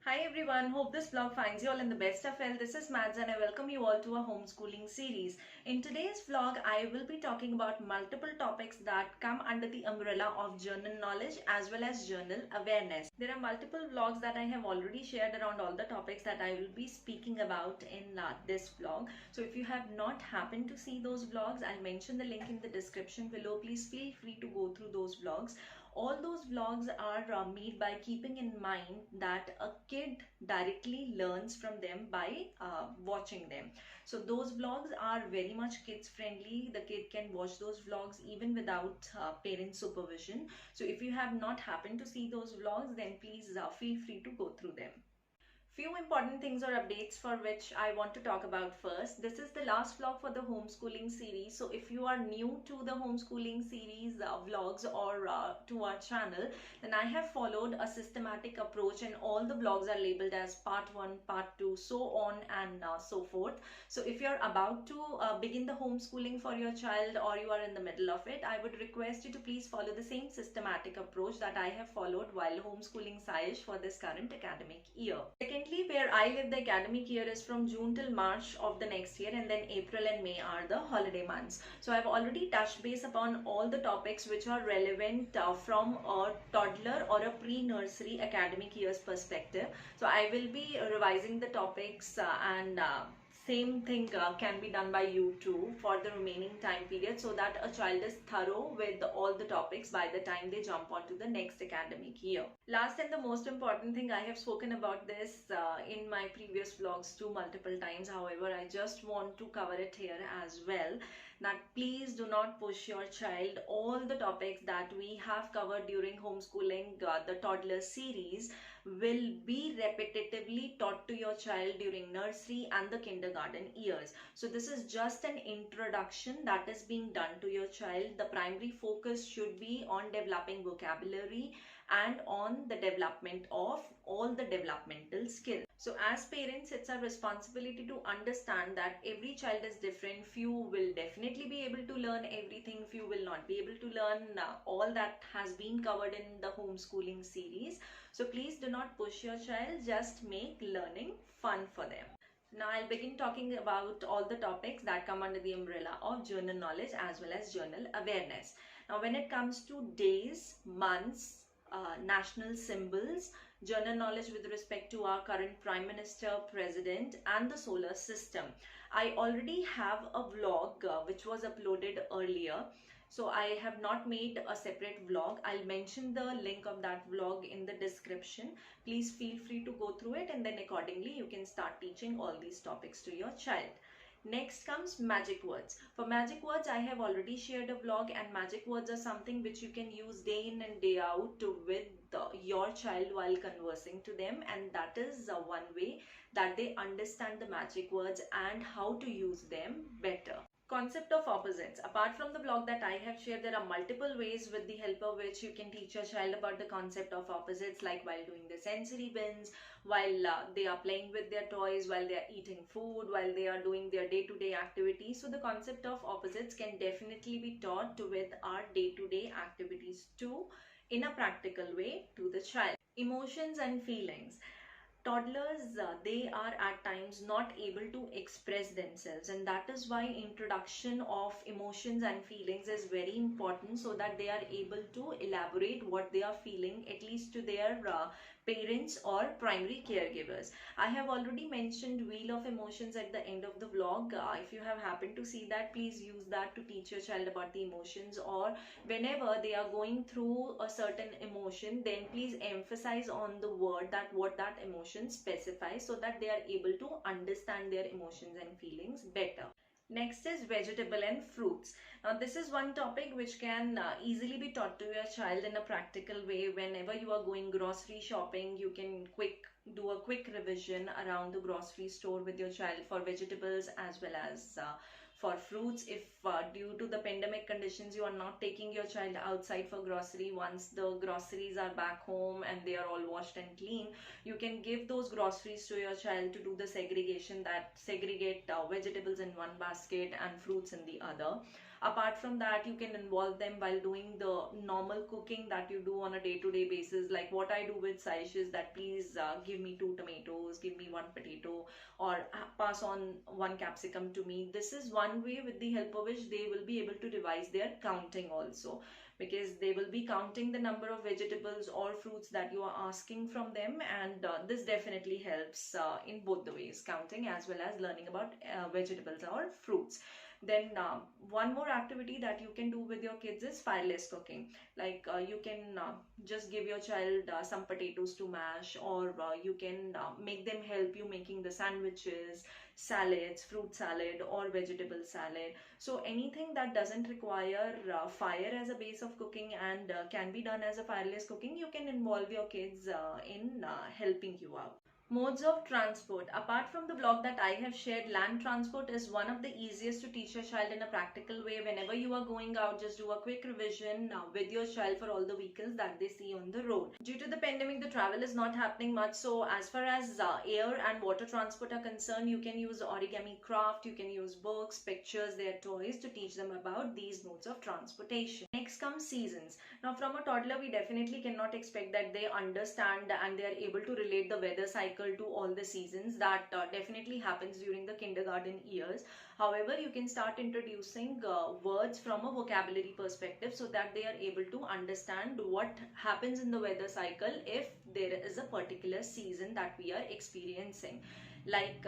Hi everyone, hope this vlog finds you all in the best of health. This is Mads and I welcome you all to a homeschooling series. In today's vlog, I will be talking about multiple topics that come under the umbrella of journal knowledge as well as journal awareness. There are multiple vlogs that I have already shared around all the topics that I will be speaking about in this vlog. So if you have not happened to see those vlogs, I'll mention the link in the description below. Please feel free to go through those vlogs. All those vlogs are made by keeping in mind that a kid directly learns from them by watching them. So those vlogs are very much kids friendly. The kid can watch those vlogs even without parent supervision. So if you have not happened to see those vlogs, then please feel free to go through them. Few important things or updates for which I want to talk about first. This is the last vlog for the homeschooling series. So if you are new to the homeschooling series vlogs or to our channel, then I have followed a systematic approach and all the vlogs are labeled as part 1, part 2, so on and so forth. So if you're about to begin the homeschooling for your child or you are in the middle of it, I would request you to please follow the same systematic approach that I have followed while homeschooling Sayesh for this current academic year. Secondly, where I live, the academic year is from June till March of the next year, and then April and May are the holiday months. So I've already touched base upon all the topics which are relevant from a toddler or a pre-nursery academic year's perspective. So I will be revising the topics and same thing can be done by you too for the remaining time period, so that a child is thorough with all the topics by the time they jump onto the next academic year. Last and the most important thing, I have spoken about this in my previous vlogs too multiple times. However, I just want to cover it here as well, that please do not push your child. All the topics that we have covered during homeschooling the toddler series will be repetitively taught to your child during nursery and the kindergarten years. So this is just an introduction that is being done to your child. The primary focus should be on developing vocabulary and on the development of all the developmental skills. So as parents, it's our responsibility to understand that every child is different. Few will definitely be able to learn everything, few will not be able to learn all that has been covered in the homeschooling series. So please do not push your child, just make learning fun for them. Now I'll begin talking about all the topics that come under the umbrella of journal knowledge as well as journal awareness. Now when it comes to days, months, national symbols, journal knowledge with respect to our current Prime Minister, President and the solar system, I already have a vlog which was uploaded earlier. So I have not made a separate vlog. I'll mention the link of that vlog in the description. Please feel free to go through it and then accordingly you can start teaching all these topics to your child. Next comes magic words. For magic words, I have already shared a vlog, and magic words are something which you can use day in and day out with your child while conversing to them, and that is one way that they understand the magic words and how to use them better. Concept of opposites. Apart from the blog that I have shared, there are multiple ways with the help of which you can teach your child about the concept of opposites, like while doing the sensory bins, while they are playing with their toys, while they are eating food, while they are doing their day-to-day activities. So the concept of opposites can definitely be taught with our day-to-day activities too, in a practical way to the child. Emotions and feelings. Toddlers, they are at times not able to express themselves, and that is why introduction of emotions and feelings is very important, so that they are able to elaborate what they are feeling, at least to their parents or primary caregivers. I have already mentioned wheel of emotions at the end of the vlog. If you have happened to see that, please use that to teach your child about the emotions, or whenever they are going through a certain emotion, then please emphasize on the word that what that emotion specifies, so that they are able to understand their emotions and feelings better. Next is vegetable and fruits. Now this is one topic which can easily be taught to your child in a practical way. Whenever you are going grocery shopping, you can do a quick revision around the grocery store with your child for vegetables as well as for fruits. If due to the pandemic conditions you are not taking your child outside for grocery, once the groceries are back home and they are all washed and clean, you can give those groceries to your child to do the segregation, that segregate vegetables in one basket and fruits in the other. Apart from that, you can involve them while doing the normal cooking that you do on a day-to-day basis. Like what I do with Saish is that please give me 2 tomatoes, give me 1 potato, or pass on 1 capsicum to me. This is one way with the help of which they will be able to revise their counting also, because they will be counting the number of vegetables or fruits that you are asking from them, and this definitely helps in both the ways, counting as well as learning about vegetables or fruits. Then one more activity that you can do with your kids is fireless cooking. Like you can just give your child some potatoes to mash, or you can make them help you making the sandwiches, salads, fruit salad or vegetable salad. So anything that doesn't require fire as a base of cooking and can be done as a fireless cooking, you can involve your kids in helping you out. Modes of transport. Apart from the blog that I have shared, land transport is one of the easiest to teach your child in a practical way. Whenever you are going out, just do a quick revision with your child for all the vehicles that they see on the road. Due to the pandemic, the travel is not happening much. So as far as air and water transport are concerned, you can use origami craft, you can use books, pictures, their toys to teach them about these modes of transportation. Next comes seasons. Now from a toddler, we definitely cannot expect that they understand and they are able to relate the weather cycle to all the seasons. That definitely happens during the kindergarten years. However, you can start introducing words from a vocabulary perspective so that they are able to understand what happens in the weather cycle if there is a particular season that we are experiencing. Like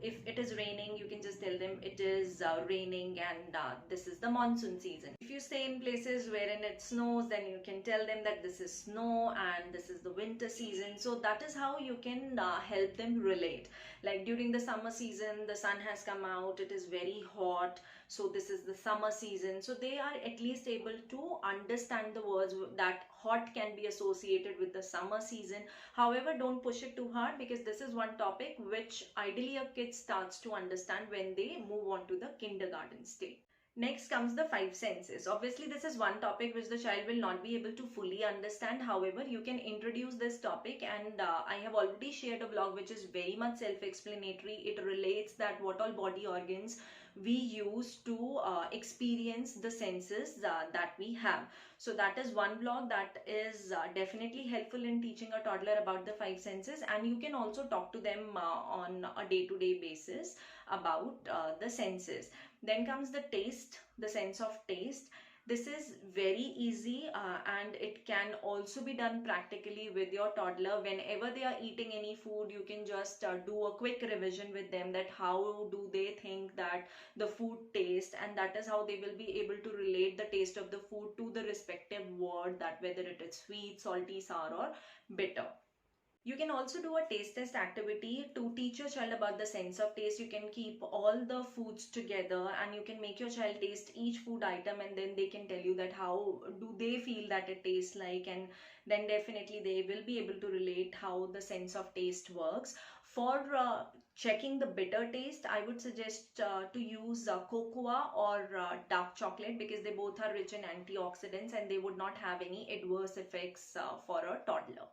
if it is raining, you can just tell them it is raining and this is the monsoon season. If you stay in places wherein it snows, then you can tell them that this is snow and this is the winter season. So that is how you can help them relate. Like during the summer season, the sun has come out, it is very hot, so this is the summer season. So they are at least able to understand the words that hot can be associated with the summer season. However, don't push it too hard, because this is one topic which ideally a kid starts to understand when they move on to the kindergarten stage. Next comes the five senses. Obviously, this is one topic which the child will not be able to fully understand. However, you can introduce this topic, and I have already shared a blog which is very much self-explanatory. It relates that what all body organs we use to experience the senses that we have. So that is one blog that is definitely helpful in teaching a toddler about the five senses, and you can also talk to them on a day-to-day basis about the senses. Then comes the taste, the sense of taste. This is very easy and it can also be done practically with your toddler. Whenever they are eating any food, you can just do a quick revision with them that how do they think that the food tastes, and that is how they will be able to relate the taste of the food to the respective word, that whether it is sweet, salty, sour or bitter. You can also do a taste test activity to teach your child about the sense of taste. You can keep all the foods together and you can make your child taste each food item, and then they can tell you that how do they feel that it tastes like, and then definitely they will be able to relate how the sense of taste works. For checking the bitter taste, I would suggest to use cocoa or dark chocolate, because they both are rich in antioxidants and they would not have any adverse effects for a toddler.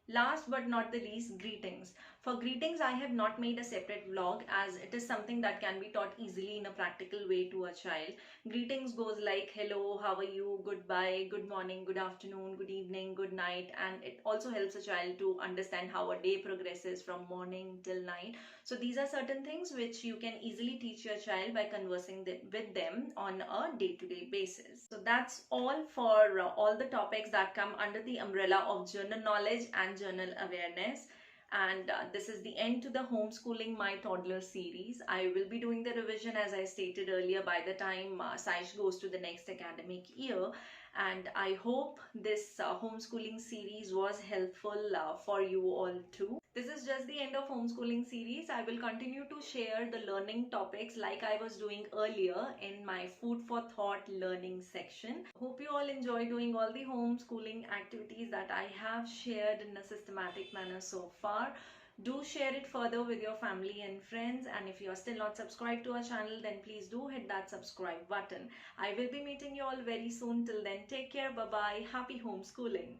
Last but not the least, greetings. For greetings, I have not made a separate vlog, as it is something that can be taught easily in a practical way to a child. Greetings goes like hello, how are you, goodbye, good morning, good afternoon, good evening, good night, and it also helps a child to understand how a day progresses from morning till night. So these are certain things which you can easily teach your child by conversing with them on a day-to-day basis. So that's all for all the topics that come under the umbrella of general knowledge and journal awareness. And this is the end to the homeschooling my toddler series. I will be doing the revision, as I stated earlier, by the time Saish goes to the next academic year, and I hope this homeschooling series was helpful for you all too. This is just the end of homeschooling series. I will continue to share the learning topics like I was doing earlier in my food for thought learning section. Hope you all enjoy doing all the homeschooling activities that I have shared in a systematic manner so far. Do share it further with your family and friends, and if you are still not subscribed to our channel, then please do hit that subscribe button. I will be meeting you all very soon. Till then, take care, bye bye, happy homeschooling.